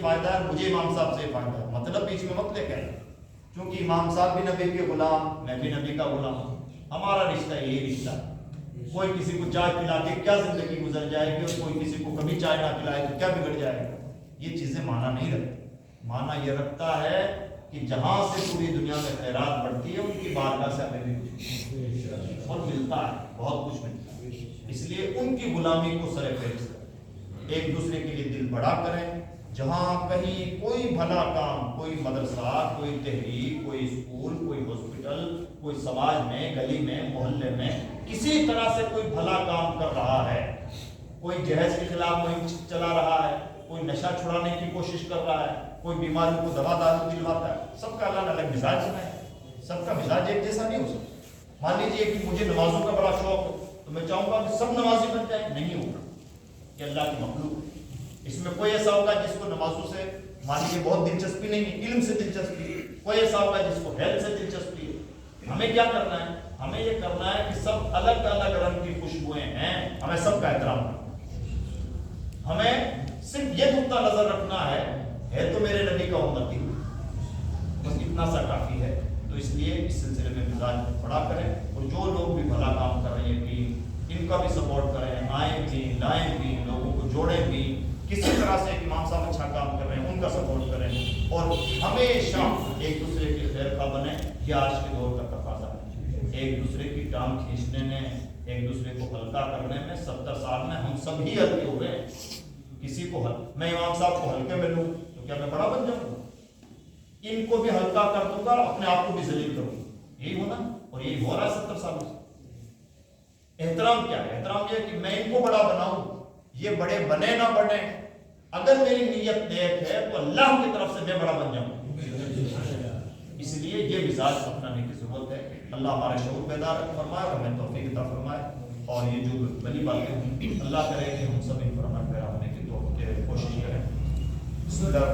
فائدہ ہے، مجھے امام صاحب سے فائدہ ہے، مطلب بیچ میں مت لے کے آئے، کیونکہ امام صاحب بھی نبی کے غلام، میں بھی نبی کا غلام ہوں، ہمارا رشتہ یہی رشتہ ہے۔ کوئی کسی کو چائے پلا کے کیا زندگی گزر جائے گی، اور کوئی کسی کو کبھی چائے نہ پلائے تو کیا بگڑ جائے گا، یہ چیزیں معنی نہیں رکھتی۔ معنی یہ رکھتا ہے کہ جہاں سے پوری دنیا میں خیرات بڑھتی ہے، ان کی بارگاہ سے ہمیں بھی کچھ اور ملتا ہے، بہت کچھ ملتا ہے، اس لیے ان کی غلامی کو سر فہرست کریں، ایک دوسرے کے لیے دل بڑا کریں۔ جہاں کہیں کوئی بھلا کام، کوئی مدرسہ، کوئی تحریک، کوئی اسکول، کوئی ہاسپٹل، کوئی سماج میں، گلی میں، محلے میں کسی طرح سے کوئی بھلا کام کر رہا ہے، کوئی جہیز کے خلاف مہم چلا رہا ہے، کوئی نشہ چھڑانے کی کوشش کر رہا ہے، کوئی بیماریوں کو دوا دارو دلواتا ہے، سب کا الگ الگ مزاج ہے، سب کا مزاج ایک جیسا نہیں ہو سکتا۔ مان لیجیے کہ مجھے نمازوں کا بڑا شوق ہے تو میں چاہوں گا کہ سب نمازی بن جائیں، نہیں ہوگا، یہ اللہ کی مخلوق ہے۔ اس میں کوئی ایسا ہوگا جس کو نمازوں سے مان لیجیے بہت دلچسپی نہیں ہے، علم سے دلچسپی ہے، کوئی ایسا ہوگا جس کو ہیلتھ سے دلچسپی ہے۔ ہمیں کیا کرنا ہے؟ ہمیں یہ کرنا ہے کہ سب الگ الگ رنگ کی خوشبوئیں ہیں، ہمیں سب کا احترام کرنا ہے۔ ہمیں صرف یہ نقطہ نظر رکھنا ہے تو میرے نبی کا امتی، بس اتنا سا کافی ہے۔ تو اس لیے اس سلسلے میں مزاج بڑا کریں، اور جو لوگ بھی بھلا کام کر رہے ہیں ان کا بھی سپورٹ کریں، آئیں بھی لائیں بھی، لوگوں کو جوڑیں بھی، کسی طرح سے امام صاحب اچھا کام کر رہے ہیں ان کا سپورٹ کریں، اور ہمیشہ ایک دوسرے کے خیر خواہ بنیں۔ یہ آج کے دور کا تقاضا ہے، ایک دوسرے کی ٹانگ کھینچنے میں، ایک دوسرے کو ہلکا کرنے میں 70 سال میں ہم سب ہی ہلکے ہوئے ہیں۔ کسی کو میں امام صاحب کو ہلکے میں لوں تو کیا میں بڑا بن جاؤں گا؟ ان کو بھی ہلکا کر دوں گا، اپنے آپ کو بھی ذلیل کروں گا، یہی ہونا، اور یہی ہو رہا ہے 70 سالوں سے۔ احترام کیا ہے؟ احترام یہ ہے کہ میں ان کو بڑا بناؤں، یہ بڑے بنے نہ بنے، اگر میری نیت نیک ہے تو اللہ کی طرف سے میں بڑا بن جاؤں۔ اس لیے یہ مزاج اپنانے کی ضرورت ہے۔ اللہ ہمارے شعور بیدار فرمائے اور ہمیں توفیق عطا فرمائے، اور یہ جو بڑی باتیں ہیں اللہ کرے کہ ہم سب ان پر عمل پیرا ہونے کی کوشش کریں۔ بسم اللہ۔